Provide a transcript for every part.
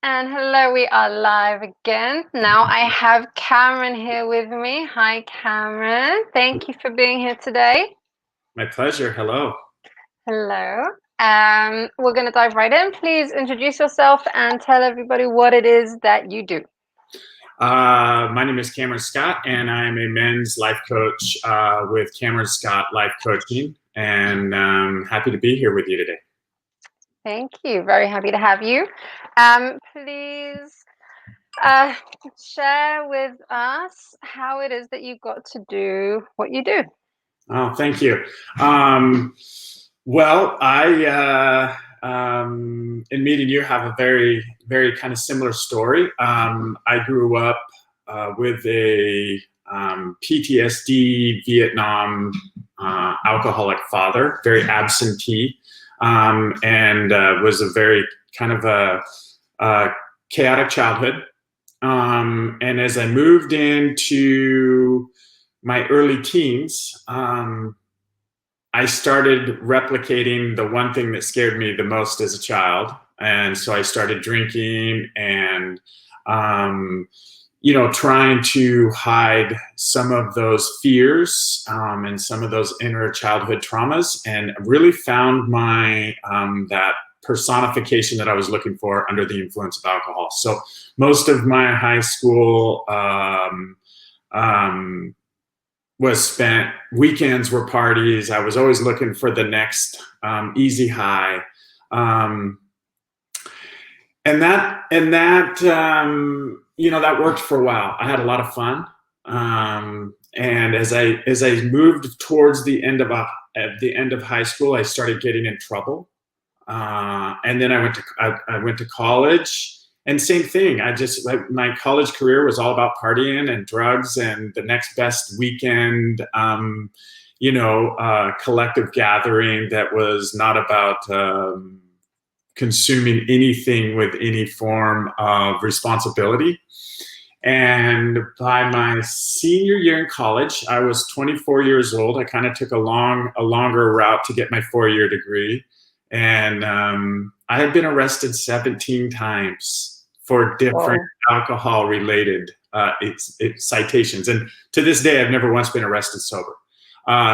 And hello, we are live again. Now I have Cameron here with me. Hi, Cameron. Thank you for being here today. My pleasure. Hello. Hello. We're going to dive right in. Please introduce yourself and tell everybody what it is that you do. My name is Cameron Scott, and I'm a men's life coach with Cameron Scott Life Coaching, and happy to be here with you today. Thank you. Very happy to have you. Please share with us how it is that you got to do what you do. Oh, thank you. Well, in meeting you, have a very, very kind of similar story. I grew up with a PTSD Vietnam alcoholic father, very absentee, and was a very kind of a chaotic childhood. And as I moved into my early teens, I started replicating the one thing that scared me the most as a child. And so I started drinking and, trying to hide some of those fears and some of those inner childhood traumas, and really found that personification that I was looking for under the influence of alcohol. So most of my high school was spent, weekends were parties. I was always looking for the next easy high. And that worked for a while. I had a lot of fun. And as I moved towards the end of high school, I started getting in trouble. And then I went to college. And same thing. My college career was all about partying and drugs and the next best weekend, collective gathering that was not about consuming anything with any form of responsibility. And by my senior year in college, I was 24 years old. I kind of took a longer route to get my 4-year degree. And I had been arrested 17 times for different alcohol-related citations. And to this day, I've never once been arrested sober.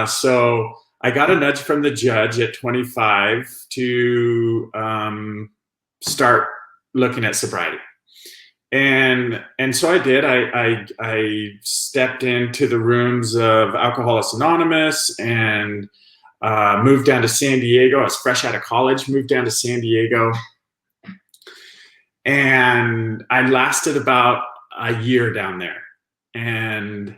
So I got a nudge from the judge at 25 to start looking at sobriety. And so I did. I stepped into the rooms of Alcoholics Anonymous and moved down to San Diego. I was fresh out of college, moved down to San Diego. And I lasted about a year down there. And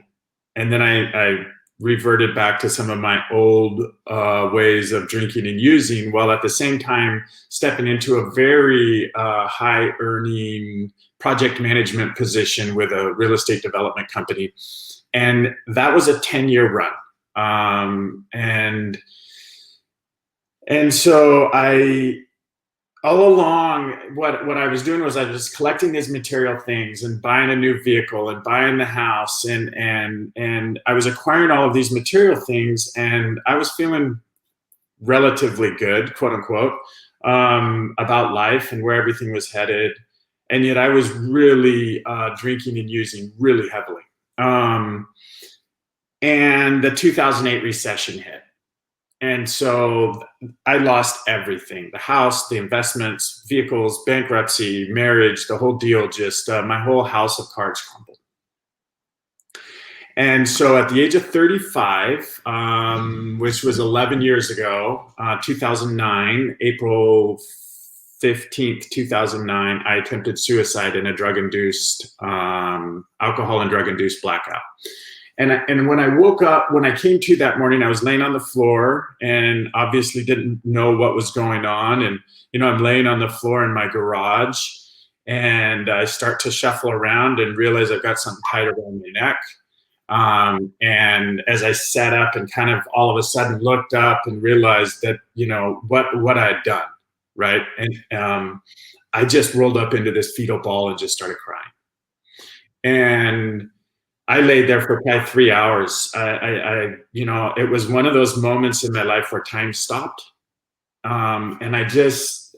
then I reverted back to some of my old ways of drinking and using, while at the same time stepping into a very high earning project management position with a real estate development company. And that was a 10-year run. And so all along, what I was doing was I was collecting these material things and buying a new vehicle and buying the house, and I was acquiring all of these material things, and I was feeling relatively good, quote unquote, about life and where everything was headed. And yet I was really drinking and using really heavily. And the 2008 recession hit. And so I lost everything: the house, the investments, vehicles, bankruptcy, marriage, the whole deal. Just my whole house of cards crumbled. And so at the age of 35, which was 11 years ago, 2009, April 15th, 2009, I attempted suicide in a drug-induced, alcohol and drug-induced blackout. And when I woke up, when I came to that morning, I was laying on the floor and obviously didn't know what was going on. And, I'm laying on the floor in my garage, and I start to shuffle around and realize I've got something tied around my neck. And as I sat up and kind of all of a sudden looked up and realized that, what I had done, right? And I just rolled up into this fetal ball and just started crying. And I laid there for probably 3 hours. It was one of those moments in my life where time stopped. And I just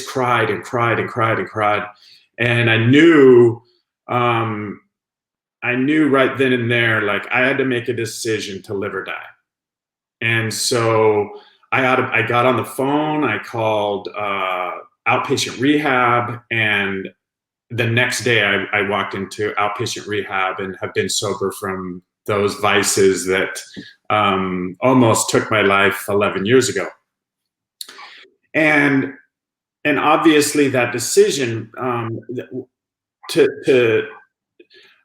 cried and cried and cried and cried. And I knew right then and there, like I had to make a decision to live or die. And so I got on the phone, I called outpatient rehab, and the next day I walked into outpatient rehab and have been sober from those vices that almost took my life 11 years ago. And obviously that decision to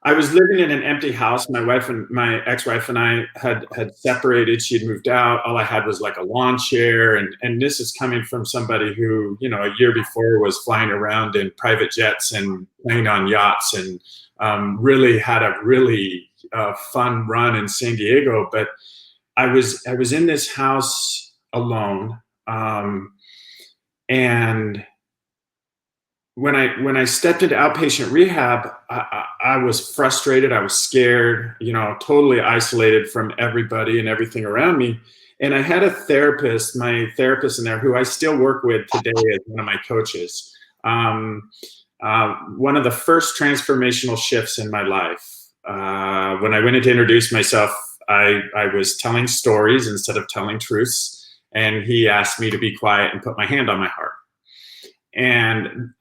I was living in an empty house. My ex-wife and I had separated. She had moved out. All I had was like a lawn chair, and this is coming from somebody who, you know, a year before was flying around in private jets and playing on yachts, and really had a really fun run in San Diego. But I was in this house alone, and when I stepped into outpatient rehab, I was frustrated. I was scared, you know, totally isolated from everybody and everything around me. And I had a therapist, my therapist in there, who I still work with today as one of my coaches. One of the first transformational shifts in my life. When I went in to introduce myself, I was telling stories instead of telling truths. And he asked me to be quiet and put my hand on my heart. And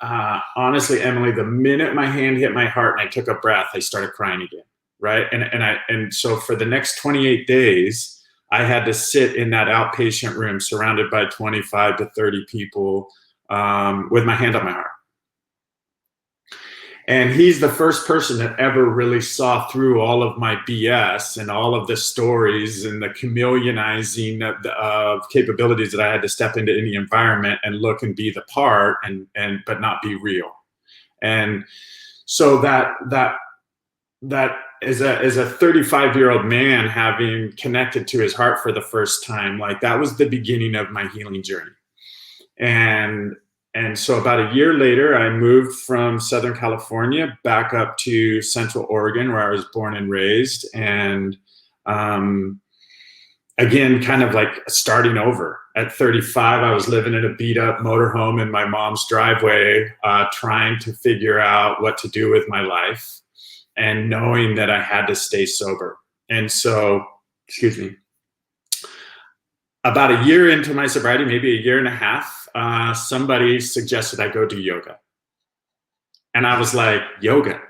honestly, Emily, the minute my hand hit my heart and I took a breath, I started crying again, right? And so for the next 28 days, I had to sit in that outpatient room surrounded by 25 to 30 people with my hand on my heart. And he's the first person that ever really saw through all of my BS and all of the stories and the chameleonizing of capabilities that I had to step into any environment and look and be the part but not be real. And so that as a 35-year-old man having connected to his heart for the first time, like that was the beginning of my healing journey. And so about a year later, I moved from Southern California back up to Central Oregon, where I was born and raised. And again, kind of like starting over. At 35, I was living in a beat up motorhome in my mom's driveway, trying to figure out what to do with my life and knowing that I had to stay sober. And so, excuse me, about a year into my sobriety, maybe a year and a half, somebody suggested I go do yoga. And I was like, yoga?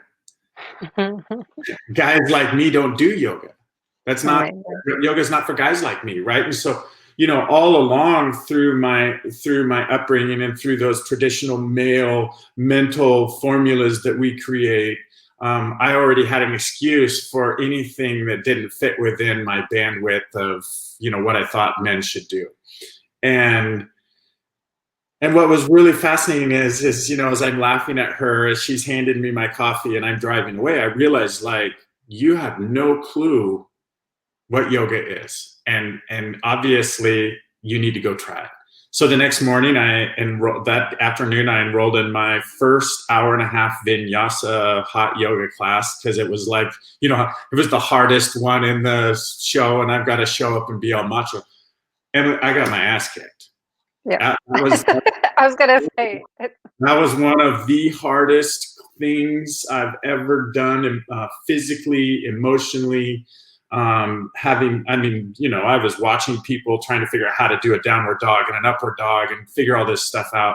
Guys like me don't do yoga. Yoga's not for guys like me, right? And so, you know, all along through my upbringing and through those traditional male mental formulas that we create, I already had an excuse for anything that didn't fit within my bandwidth of, you know, what I thought men should do. And what was really fascinating is, you know, as I'm laughing at her, as she's handing me my coffee and I'm driving away, I realized, like, you have no clue what yoga is. And obviously you need to go try it. So the next morning that afternoon, I enrolled in my first hour and a half vinyasa hot yoga class, because it was like, you know, it was the hardest one in the show and I've got to show up and be all macho. And I got my ass kicked. Yeah. I was going to say. That was one of the hardest things I've ever done, physically, emotionally. You know, I was watching people trying to figure out how to do a downward dog and an upward dog and figure all this stuff out.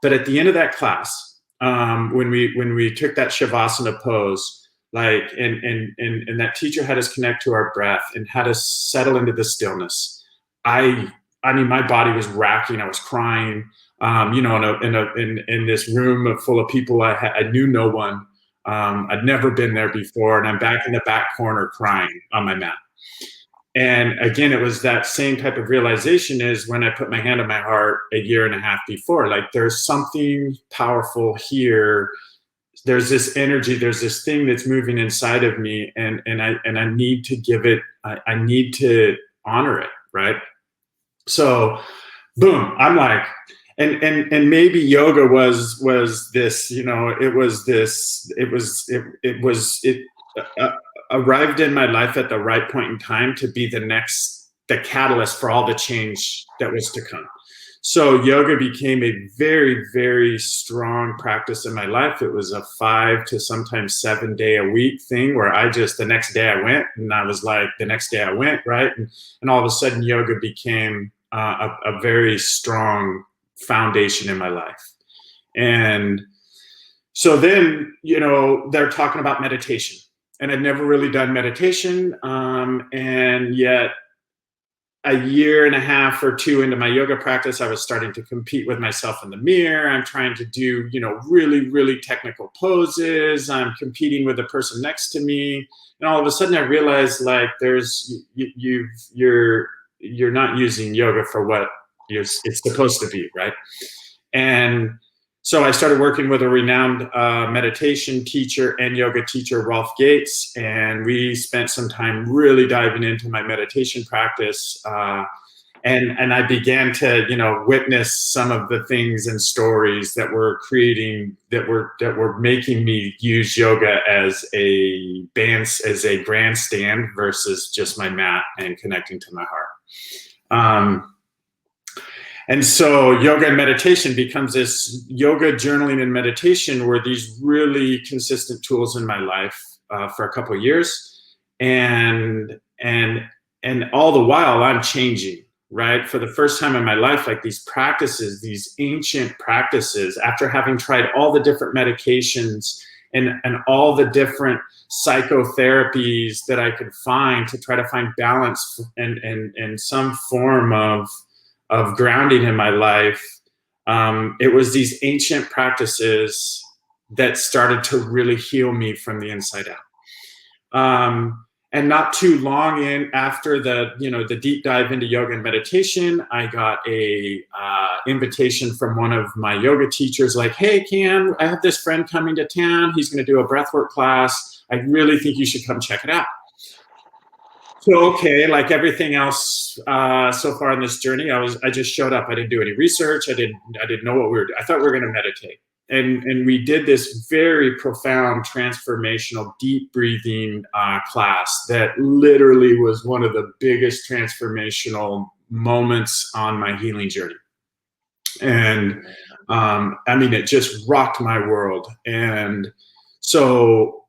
But at the end of that class, when we took that Shavasana pose, like, and that teacher had us connect to our breath and had us settle into the stillness. I mean, my body was racking. I was crying. You know, in this room full of people, I knew no one. I'd never been there before, and I'm back in the back corner crying on my mat. And again, it was that same type of realization as when I put my hand on my heart a year and a half before. Like, there's something powerful here. There's this energy. There's this thing that's moving inside of me, and I need to give it. I need to honor it, right? So, boom, I'm like, and maybe yoga was this, you know, it arrived in my life at the right point in time to be the catalyst for all the change that was to come. So yoga became a very, very strong practice in my life. It was a 5 to sometimes 7 day a week thing where I just, the next day I went and I was like, the next day I went, right? And all of a sudden yoga became a very strong foundation in my life. And so then, they're talking about meditation. And I'd never really done meditation. And yet a year and a half or two into my yoga practice, I was starting to compete with myself in the mirror. I'm trying to do, really, really technical poses. I'm competing with the person next to me. And all of a sudden I realized like you're not using yoga for what it's supposed to be, right? And so I started working with a renowned meditation teacher and yoga teacher, Rolf Gates, and we spent some time really diving into my meditation practice. And I began to, witness some of the things and stories that were creating, that were making me use yoga as a grandstand versus just my mat and connecting to my heart. And so yoga and meditation becomes this. Yoga, journaling, and meditation were these really consistent tools in my life for a couple of years. And all the while I'm changing, right? For the first time in my life, like these practices, these ancient practices, after having tried all the different medications and all the different psychotherapies that I could find to try to find balance and some form of grounding in my life, it was these ancient practices that started to really heal me from the inside out. And not too long after the deep dive into yoga and meditation, I got a invitation from one of my yoga teachers, like, "Hey, Cam, I have this friend coming to town. He's going to do a breathwork class. I really think you should come check it out." So, okay, like everything else so far in this journey, I just showed up. I didn't do any research. I didn't know what we were doing. I thought we were going to meditate. And we did this very profound, transformational, deep breathing class that literally was one of the biggest transformational moments on my healing journey. And it just rocked my world. And so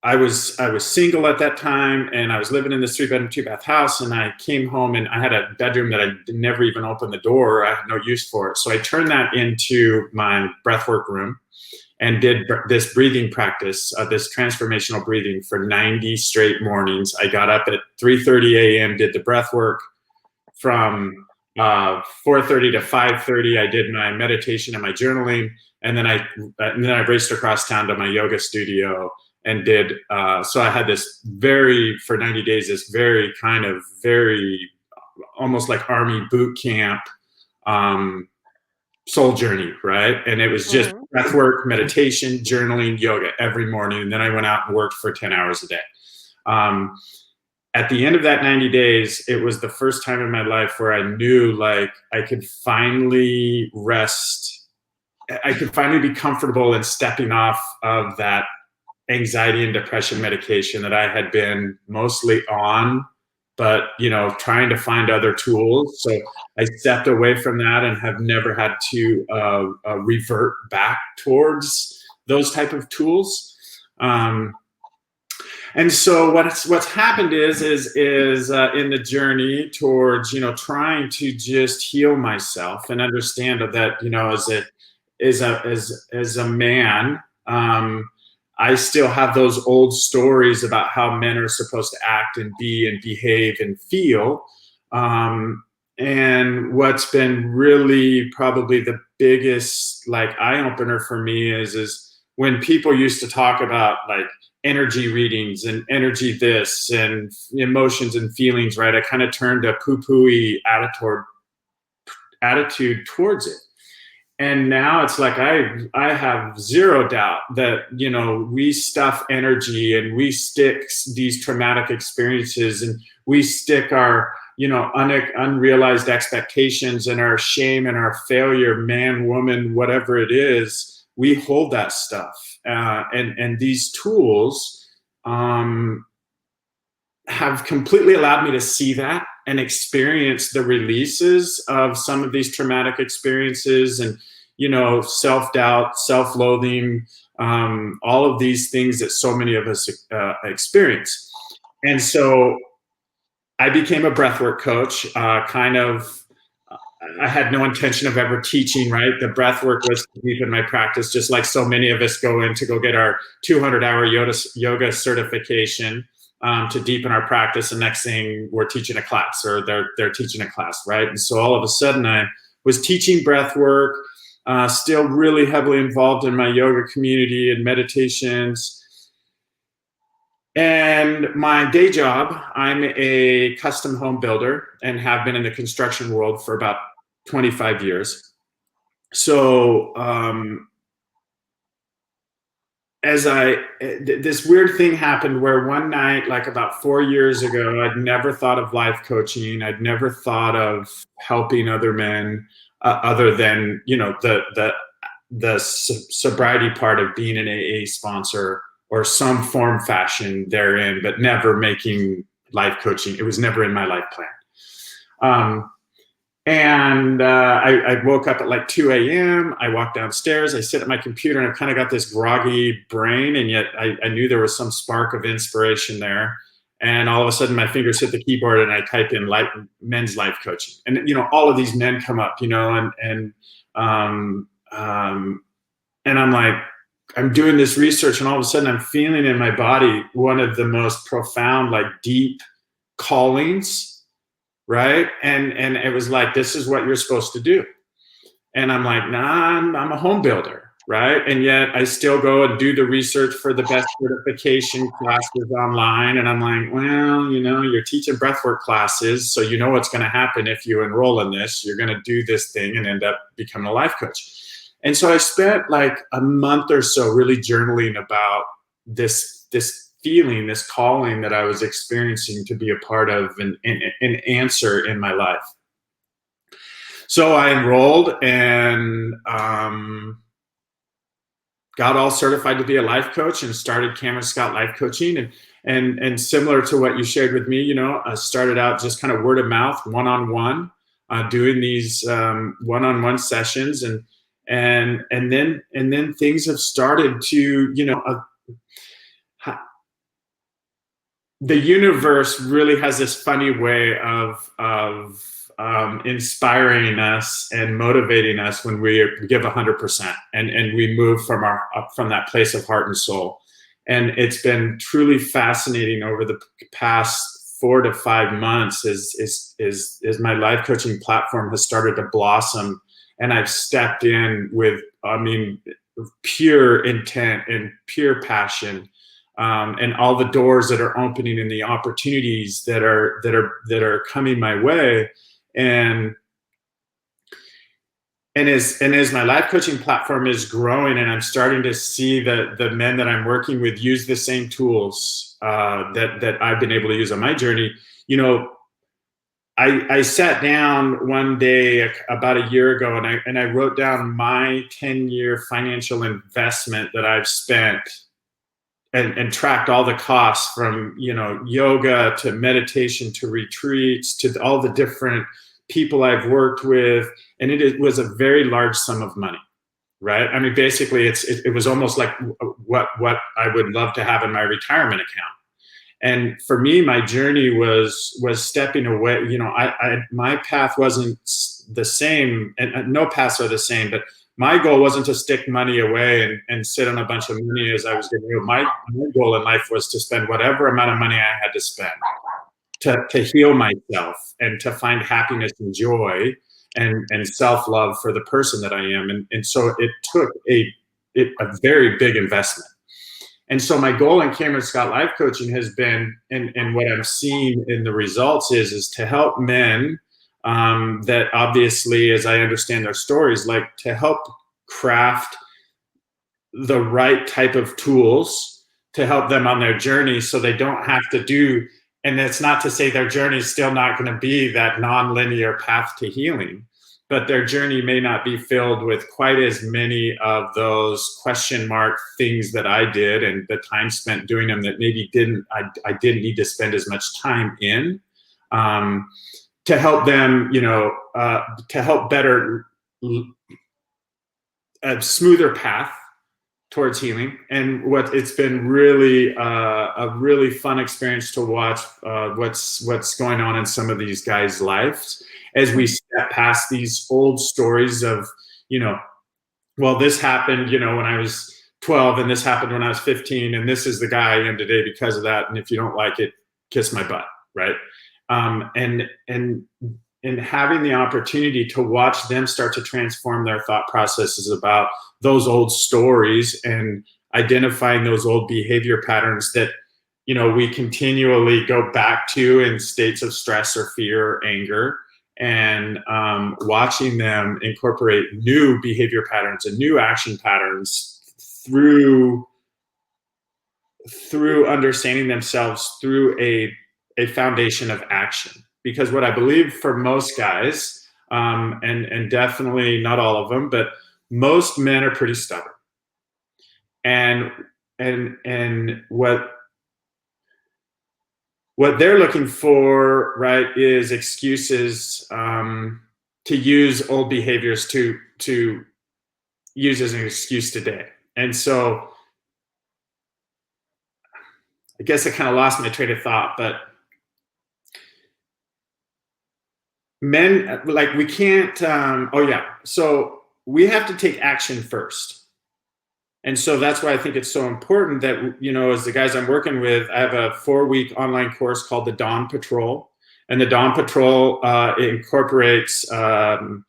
I was single at that time, and I was living in this 3-bedroom, 2-bath house, and I came home and I had a bedroom that I never even opened the door. I had no use for it. So I turned that into my breathwork room and did this breathing practice, this transformational breathing for 90 straight mornings. I got up at 3:30 a.m., did the breathwork from 4:30 to 5:30. I did my meditation and my journaling, and then I raced across town to my yoga studio and did, so I had this for 90 days, this very almost like army boot camp soul journey, right? And it was just breath work, meditation, journaling, yoga every morning. And then I went out and worked for 10 hours a day. At the end of that 90 days, it was the first time in my life where I knew like I could finally rest. I could finally be comfortable in stepping off of that anxiety and depression medication that I had been mostly on, but trying to find other tools. So I stepped away from that and have never had to revert back towards those type of tools. And so what's happened is in the journey towards trying to just heal myself and understand that as a man, I still have those old stories about how men are supposed to act and be and behave and feel. And what's been really probably the biggest eye opener for me is when people used to talk about like energy readings and energy this and emotions and feelings, right? I kind of turned a poo-poo-y attitude towards it. And now it's like I have zero doubt that we stuff energy and we stick these traumatic experiences and we stick our unrealized expectations and our shame and our failure, man, woman, whatever it is, we hold that stuff. And these tools have completely allowed me to see that and experience the releases of some of these traumatic experiences and, self-doubt, self-loathing, all of these things that so many of us experience. And so I became a breathwork coach, kind of. I had no intention of ever teaching, right? The breathwork was deep in my practice, just like so many of us go in to go get our 200-hour yoga certification, to deepen our practice. And next thing, we're teaching a class, or they're teaching a class, right? And so all of a sudden, I was teaching breathwork, still really heavily involved in my yoga community and meditations. And my day job, I'm a custom home builder and have been in the construction world for about 25 years. So, this weird thing happened where one night, like about 4 years ago, I'd never thought of life coaching. I'd never thought of helping other men, other than, the sobriety part of being an AA sponsor or some form fashion therein, but never making life coaching. It was never in my life plan. I woke up at like 2 a.m. I walked downstairs. I sit at my computer, and I've kind of got this groggy brain, and yet I knew there was some spark of inspiration there. And all of a sudden, my fingers hit the keyboard, and I type in men's life coaching, and all of these men come up, and I'm like, I'm doing this research, and all of a sudden, I'm feeling in my body one of the most profound, like deep callings. Right. And it was like, this is what you're supposed to do. And I'm like, nah, I'm a home builder. Right. And yet I still go and do the research for the best certification classes online. And I'm like, well, you're teaching breathwork classes. So you know what's going to happen if you enroll in this. You're going to do this thing and end up becoming a life coach. And so I spent like a month or so really journaling about this feeling, this calling that I was experiencing to be a part of an answer in my life. So I enrolled and got all certified to be a life coach and started Cameron Scott Life Coaching. And similar to what you shared with me, I started out just kind of word of mouth, one-on-one, doing these one-on-one sessions, and then things have started to, the universe really has this funny way of inspiring us and motivating us when we give 100% and we move from that place of heart and soul. And it's been truly fascinating over the past 4 to 5 months as my life coaching platform has started to blossom, and I've stepped in with, pure intent and pure passion. And all the doors that are opening and the opportunities that are coming my way, and as my life coaching platform is growing, and I'm starting to see the men that I'm working with use the same tools that I've been able to use on my journey. I sat down one day about a year ago, and I wrote down my 10-year financial investment that I've spent. And tracked all the costs from, yoga to meditation to retreats to all the different people I've worked with. And it was a very large sum of money, right? Basically it was almost like what I would love to have in my retirement account. And for me, my journey was stepping away. My path wasn't the same, and no paths are the same, but my goal wasn't to stick money away and sit on a bunch of money as I was getting old. My goal in life was to spend whatever amount of money I had to spend to heal myself and to find happiness and joy and self-love for the person that I am. And so it took a very big investment. And so my goal in Cameron Scott Life Coaching has been, and what I'm seeing in the results is to help men that obviously, as I understand their stories, like to help craft the right type of tools to help them on their journey so they don't have to do, and it's not to say their journey is still not going to be that non-linear path to healing, but their journey may not be filled with quite as many of those question mark things that I did, and the time spent doing them that maybe I didn't need to spend as much time in, um, to help them, to help better a smoother path towards healing. And what it's been really a really fun experience to watch what's going on in some of these guys' lives as we step past these old stories of, well, this happened, when I was 12, and this happened when I was 15, and this is the guy I am today because of that. And if you don't like it, kiss my butt, right? And having the opportunity to watch them start to transform their thought processes about those old stories and identifying those old behavior patterns that we continually go back to in states of stress or fear or anger, and watching them incorporate new behavior patterns and new action patterns through understanding themselves through a foundation of action. Because what I believe for most guys, and definitely not all of them, but most men are pretty stubborn. And what they're looking for, right, is excuses, to use old behaviors to use as an excuse today. And so I guess I kind of lost my train of thought, but men, like, we can't, so we have to take action first. And so that's why I think it's so important that, as the guys I'm working with, I have a 4-week online course called the Dawn Patrol. And the Dawn Patrol incorporates 10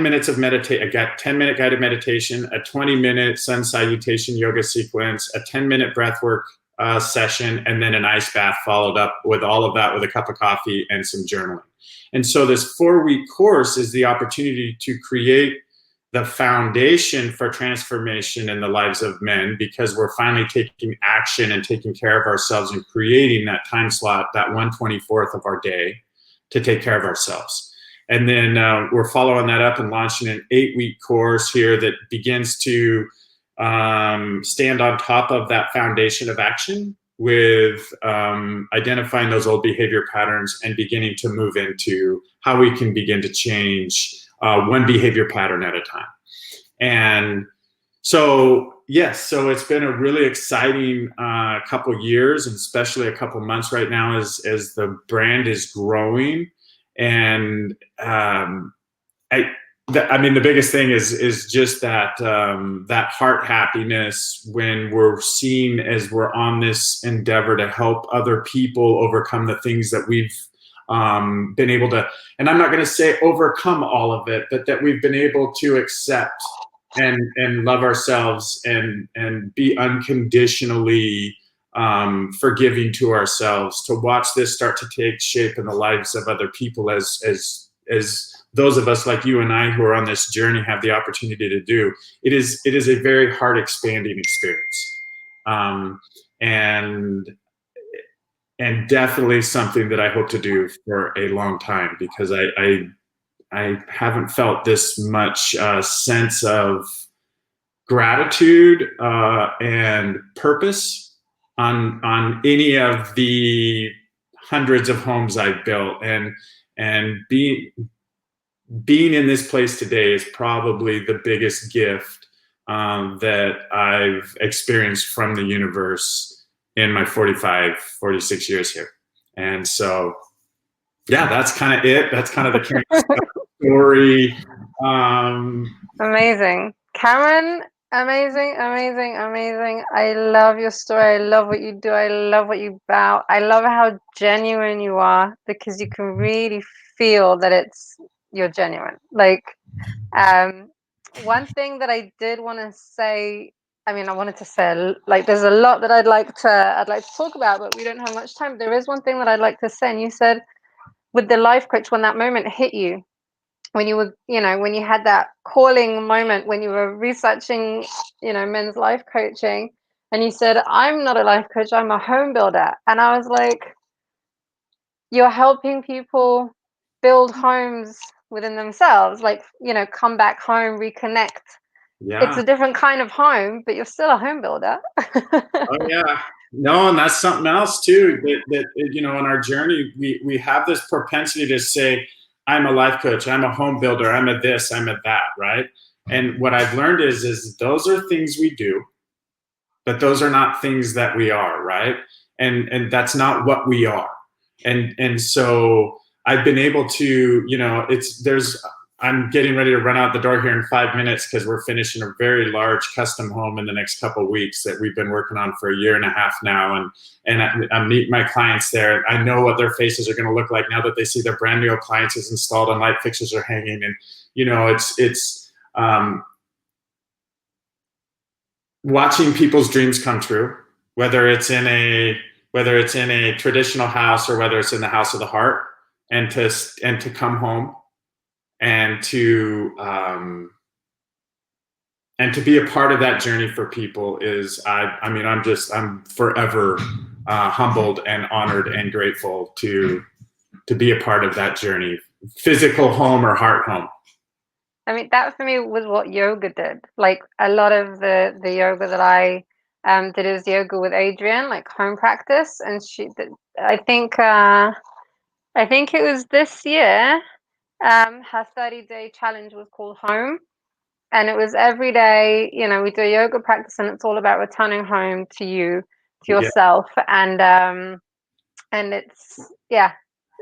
minutes of meditation, a 10-minute guided meditation, a 20-minute sun salutation yoga sequence, a 10-minute breath work session, and then an ice bath followed up with all of that with a cup of coffee and some journaling. And so this 4-week course is the opportunity to create the foundation for transformation in the lives of men, because we're finally taking action and taking care of ourselves and creating that time slot, that 1/24th of our day, to take care of ourselves. And then we're following that up and launching an 8-week course here that begins to stand on top of that foundation of action with identifying those old behavior patterns and beginning to move into how we can begin to change one behavior pattern at a time. And so, yes, so it's been a really exciting couple years, and especially a couple months right now as the brand is growing. And the biggest thing is just that that heart happiness when we're seen as we're on this endeavor to help other people overcome the things that we've been able to, and I'm not going to say overcome all of it, but that we've been able to accept and love ourselves and be unconditionally forgiving to ourselves, to watch this start to take shape in the lives of other people as those of us like you and I who are on this journey have the opportunity to do. It is a very heart expanding experience, and definitely something that I hope to do for a long time, because I haven't felt this much sense of gratitude and purpose on any of the hundreds of homes I've built, and being in this place today is probably the biggest gift that I've experienced from the universe in my 46 years here. And so, yeah, that's kind of it. That's kind of the story. Amazing. Cameron, amazing, amazing, amazing. I love your story. I love what you do. I love what you about. I love how genuine you are, because you can really feel that you're genuine. Like, one thing that I did want to say, I wanted to say, like, there's a lot that I'd like to talk about, but we don't have much time. There is one thing that I'd like to say, and you said with the life coach, when that moment hit you, when you were, when you had that calling moment, when you were researching, men's life coaching, and you said, I'm not a life coach, I'm a home builder. And I was like, you're helping people build homes within themselves, like, come back home, reconnect. It's Yeah. a different kind of home, but you're still a home builder. Oh yeah. No, and that's something else too. That in our journey, we have this propensity to say, "I'm a life coach. I'm a home builder. I'm a this. I'm a that." Right. And what I've learned is those are things we do, but those are not things that we are. Right. And that's not what we are. And so I've been able to, I'm getting ready to run out the door here in 5 minutes because we're finishing a very large custom home in the next couple of weeks that we've been working on for a year and a half now. And I meet my clients there. I know what their faces are going to look like now that they see their brand new appliances installed and light fixtures are hanging. And it's watching people's dreams come true, whether it's in a traditional house or whether it's in the house of the heart, and to come home and to be a part of that journey for people is I'm forever humbled and honored and grateful to be a part of that journey, physical home or heart home. I mean, that for me was what yoga did. Like a lot of the yoga that I did is yoga with Adrienne, like home practice, and she did. I think it was this year. Her 30-day challenge was called Home, and it was every day. We do a yoga practice, and it's all about returning home to you, to Yeah, yourself, and it's yeah.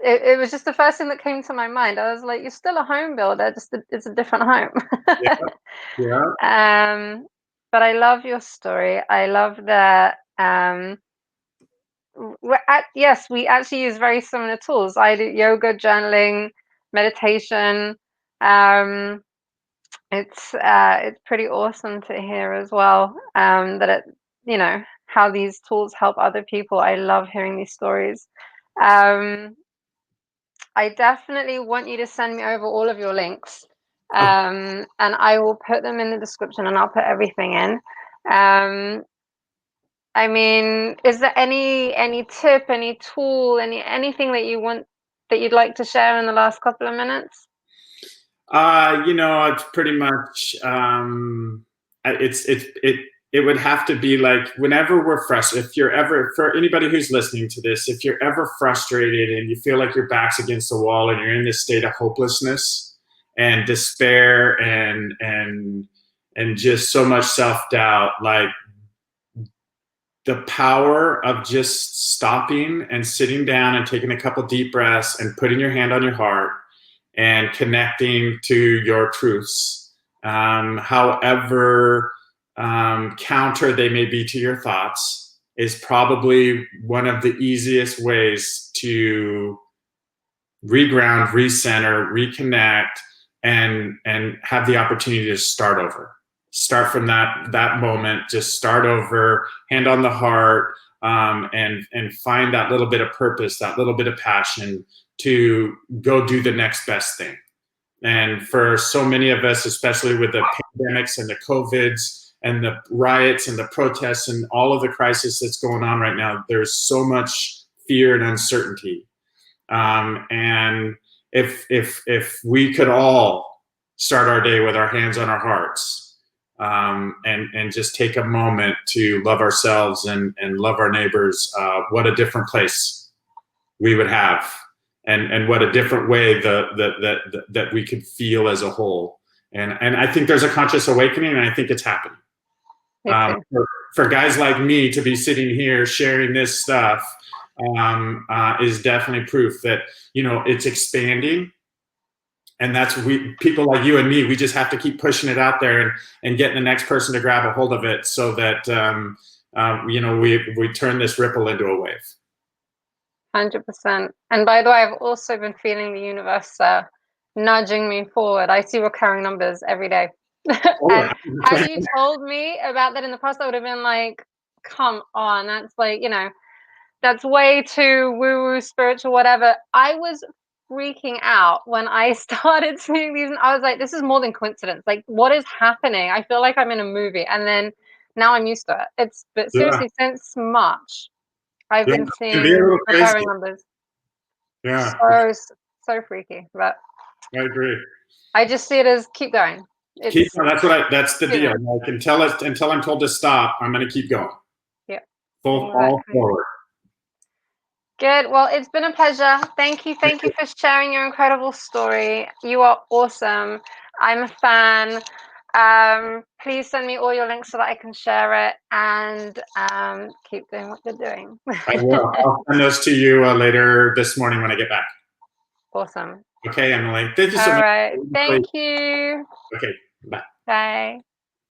It was just the first thing that came to my mind. I was like, "You're still a home builder, just it's a different yeah, home." yeah. But I love your story. I love that. Yes, we actually use very similar tools. I do yoga, journaling, meditation. Um, it's pretty awesome to hear as well. That how these tools help other people. I love hearing these stories. Um, I definitely want you to send me over all of your links. Oh, And I will put them in the description and I'll put everything in. Um, I mean, is there any tip, any tool, anything that you'd like to share in the last couple of minutes? it's pretty much it would have to be like whenever we're frustrated. If you're ever, for anybody who's listening to this, if you're ever frustrated and you feel like your back's against the wall and you're in this state of hopelessness and despair and just so much self-doubt, like the power of just stopping and sitting down and taking a couple deep breaths and putting your hand on your heart and connecting to your truths, however counter they may be to your thoughts, is probably one of the easiest ways to reground, recenter, reconnect, and have the opportunity to start over. Start from that moment. Just start over, hand on the heart, and find that little bit of purpose, that little bit of passion to go do the next best thing. And for so many of us, especially with the pandemics and the COVIDs and the riots and the protests and all of the crisis that's going on right now, there's so much fear and uncertainty. And if we could all start our day with our hands on our hearts, and just take a moment to love ourselves and love our neighbors, what a different place we would have, and what a different way that we could feel as a whole. And I think there's a conscious awakening, and I think it's happening. Me too. For guys like me to be sitting here sharing this stuff is definitely proof that it's expanding, and that's people like you and me. We just have to keep pushing it out there and getting the next person to grab a hold of it, so that we turn this ripple into a wave. 100%. And by the way, I've also been feeling the universe nudging me forward. I see recurring numbers every day. Oh, And had you told me about that in the past, I would have been like, come on, that's like, that's way too woo-woo spiritual, whatever. I was freaking out when I started seeing these, and I was like, this is more than coincidence. Like, what is happening? I feel like I'm in a movie. And then now I'm used to it. But yeah, seriously, since March, I've yeah, been it can be a seeing little crazy. recurring numbers. Yeah, So freaky, but I agree. I just see it as keep going. Keep It's, going. That's the you deal. know, Like until I'm told to stop, I'm going to keep going. yeah, Full all exactly. forward. Good. Well, it's been a pleasure. Thank you. Thank you for sharing your incredible story. You are awesome. I'm a fan. Please send me all your links so that I can share it and keep doing what you're doing. I will. I'll send those to you later this morning when I get back. Awesome. Okay, Emily. Thank you so All much. right. Thank you. Okay, bye. Bye.